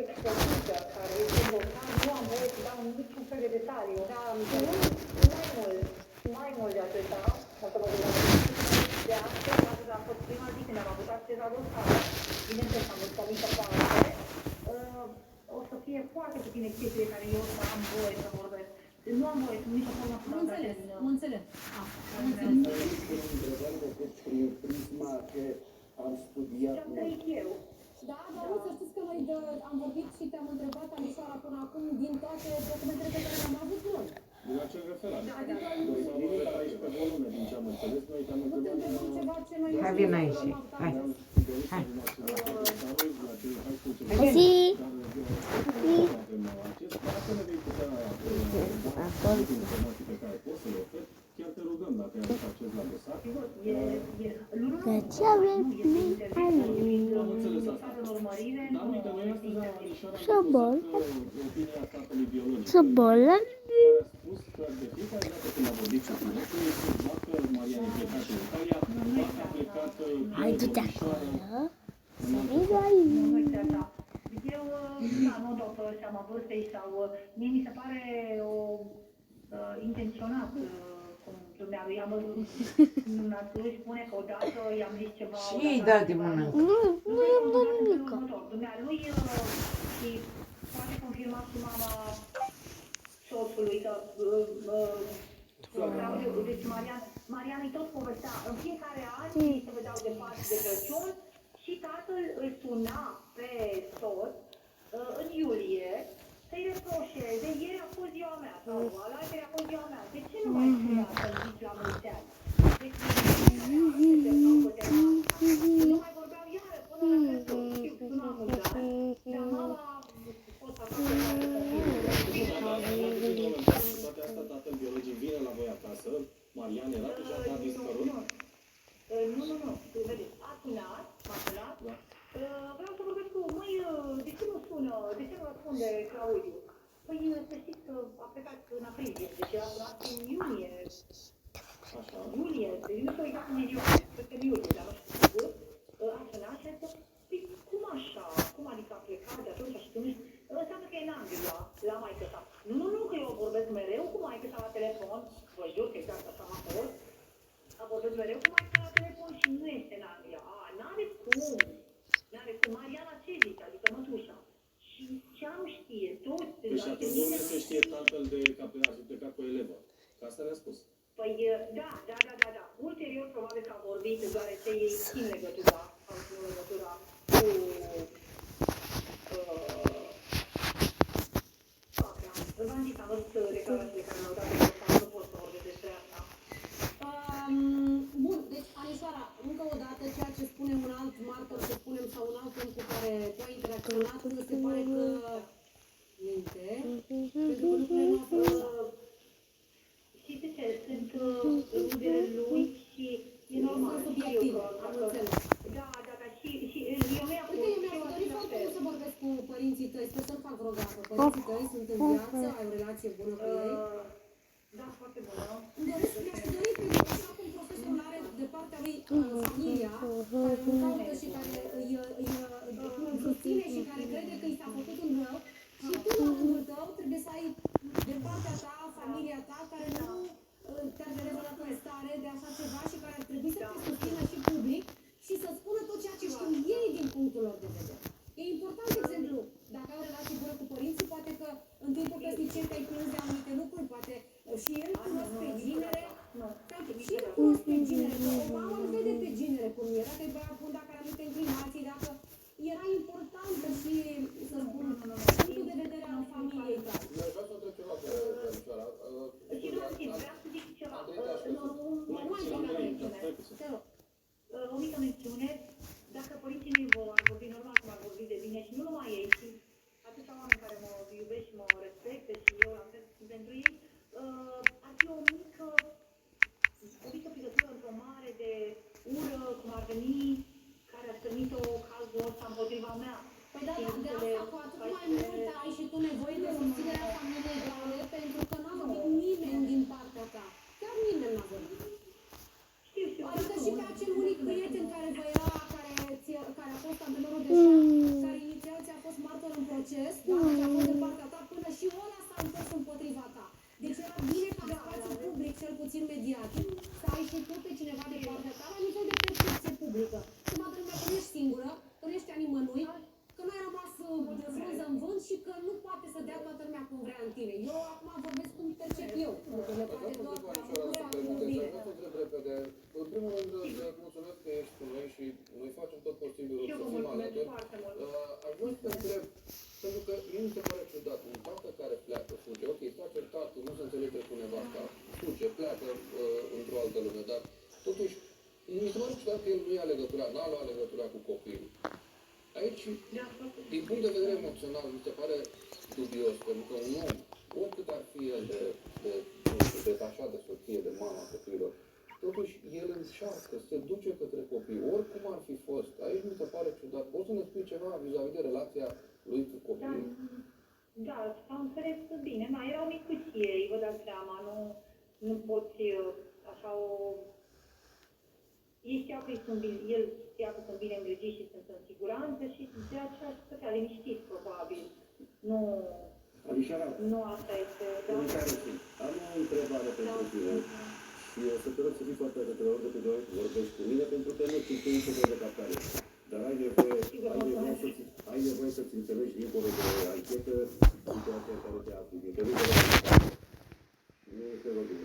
expertiză care este invocat, nu am voie să dau niciun fel de detaliu. Dar mai mult de atâta, ca să vă gândiți, de astăzi, atât a fost prima zi când am avut acces la dosar. Bineînțeles, am văzut o mică parte. O să fie foarte puține chestiile care eu o să am voie să vorbesc. Nu am voie, sunt nicio formă să Mă înțeles. Am înțeles. Prin prisma că am studiat. Ce-am trăit eu. Da, dar nu, să știți că noi am vorbit și te-am întrebat, Anișoara, până acum, din toate documentele pe care le-am avut noi. Din acel referat. Adică Noi s-am referat aici pe volume, din ce am înțeles, noi te-am nu te întrebat. întrebăm ceva ce noi... Hai, vin aici. Hai. Chiar te rugăm dacă ai avut acces la dosar. De ce avem Am înțeles asta. Dar uite, noi astăzi am Anișoara opinia tatălui biologic. Să bolă? Care a spus că de fiecare dată când a vorbit cu tine, tu ești dacă Marian e plecat în Italia, dacă a plecat Hai, du-te acolo. Să vezi aici. Eu, da, nu dau pe seama vârstei sau... Mie mi se pare intenționat cum dumnealui. Am văzut, își spune că odată i-am zis ceva... Și ei da de mănânc. Nu i-am dat nimic. Dumnealui și poate confirma și mama soțului că... Deci Marian îi tot povestea, în fiecare an ei se vedeau de Paște de Crăciun și tatăl îl suna pe soț în iulie să-i reproșeze, ieri a fost ziua mea sau alaltăieri a fost ziua mea, de ce nu mai scria să-l zici la mulți ani? Deci nu mai vorbeau iară până la Crăciun, știu, suna mulți ani, dar mama pot să facă toate astea, tatăl biologic vine la voi acasă, Marian era deja a dispărut. Nu, vedeți, m-a sunat, vreau să vorbesc cu, măi, de ce nu sună, de ce nu răspunde Claudiu? Păi, să știți că a plecat în aprilie, deci a sunat în iunie. Așa. Iulie, deci nu știu exact în iunie, cred că în iulie, dar nu știu sigur. A sunat și a zis, păi, cum așa, cum adică a plecat de atunci și tu nu știu, înseamnă că e în Anglia, la maică sa. Nu, că eu vorbesc mereu cu maică sa la telefon, vă jur că exact așa m-a fost. A vorbesc mereu cu maică sa la telefon și nu este în Anglia. N-are cum. Mariana ce zice, adică mătușa. Și ce nu știe, toți... Păi și atunci unde se știe tatăl de că a plecat cu o elevă? Că asta ne-a spus. Păi, da. Ulterior, probabil că a vorbit, deoarece ei țin legătura, au ținut legătura cu... V-am zis, am văzut declarațiile care mi-au dat de dosar, nu pot să vorbesc despre asta. Bun, deci, Anișoara, încă o dată, ceea ce spune un alt martor, să spunem, sau un alt om cu care tu ai interacționat, se pare că minte, pentru că lucrurile noastre... Știți de ce? Sunt rudele lui și e normal. Sunt subiective, am înțeles. Da, și eu mi-am Uite, eu mi-aș dori foarte mult să vorbesc cu părinții tăi, sper să-mi fac vreo gafă. Părinții tăi sunt în viață, ai o relație bună cu ei? Da, foarte bună. Mi-aș dori, pentru că așa cum profesorul are de partea lui familia, care îl caută și care îl susține și care crede că i s-a făcut un rău, și tu, la rândul tău, trebuie să ai de partea ta, familia ta, care nu te-ar rezolvat în stare de așa ceva și care ar trebui să te susțină și public și să spună tot ceea ce știu ei din punctul lor de vedere. E important, de exemplu, dacă ai o relație bună cu părinții, poate că în timpul căsniciei te-ai plâns de anumite lucruri, poate și el cunosc pe ginere, și el cunosc pe ginere, că o mamă îl vede pe ginere cum e, dacă e băiat bun, dacă are anumite inclinații, dacă era importantă și, să spun, punctul de vedere al familiei tale. Eu vreau să întreb ceva pe Anișoara. Și vreau să zic ceva. O mică mențiune. Dacă părinții mei vor vorbi normal cum ar vorbi de bine și nu numai ei, ci atâția oameni care mă iubesc și mă respectă și eu la fel pentru ei, ar fi o mică picătură într-o mare de ură, cum ar veni, care ar trimite-o cazul ăsta împotriva mea. Păi da, de asta cu atât mai mult ai și tu nevoie de susținerea familiei tale, pentru că n-a vorbit nimeni din partea ta. Chiar nimeni n-a vorbit. Știu. Adică și pe acel unic prieten care vă era, care a fost antrenorul de șah, care inițial ți-a fost martor în proces, proces, da? Deci a fost de partea ta până și ăla s-a întors împotriva ta. Deci era bine ca în spațiu public, cel puțin mediatic, să ai și tu pe cineva de partea ta la nivel de percepție publică. Cum toată lumea că nu ești singură, că nu ești a nimănui, că nu ai rămas de frunză în vânt și că nu poate să dea toată lumea cum vrea în tine. Eu acum vorbesc cum percep eu lucrurile, poate doar că am nu sau nu bine. În primul rând, îți mulțumesc că ești cu noi și noi facem tot posibilul Eu să vă fim mulțumesc alături. foarte mult. Aș vrea să te întreb, pentru că mie mi se pare ciudat, un tată care pleacă, fuge, ok, s-a certat, nu se înțelege cu nevasta, fuge, pleacă într-o altă lume, dar totuși, mi se pare ciudat că el nu ia legătura, n-a luat legătura cu copilul. Aici, din punct de vedere emoțional, mi se pare dubios, pentru că un om, oricât ar fi el de detașat de soție, de mama copilor, totuși el încearcă, se duce către copii, oricum ar fi fost. Aici mi se pare ciudat. Poți să ne spui ceva vis-a-vis de relația lui cu copilul? Da, s-a înțeles bine. Da, era o discuție, vă dați seama, nu poți așa o... Ei știa că el știa că sunt bine îngrijiți și sunt în siguranță și de aceea stătea liniștit, probabil. Nu... Anișara, Nu asta este... am o întrebare pentru tine. Și o să te rog să fii foarte atent ori de câte ori vorbești cu mine, pentru că nu știu ce nicio de captare. Dar ai nevoie să-ți înțelegi dincolo de anchetă situația în care te afli. Nu te rog de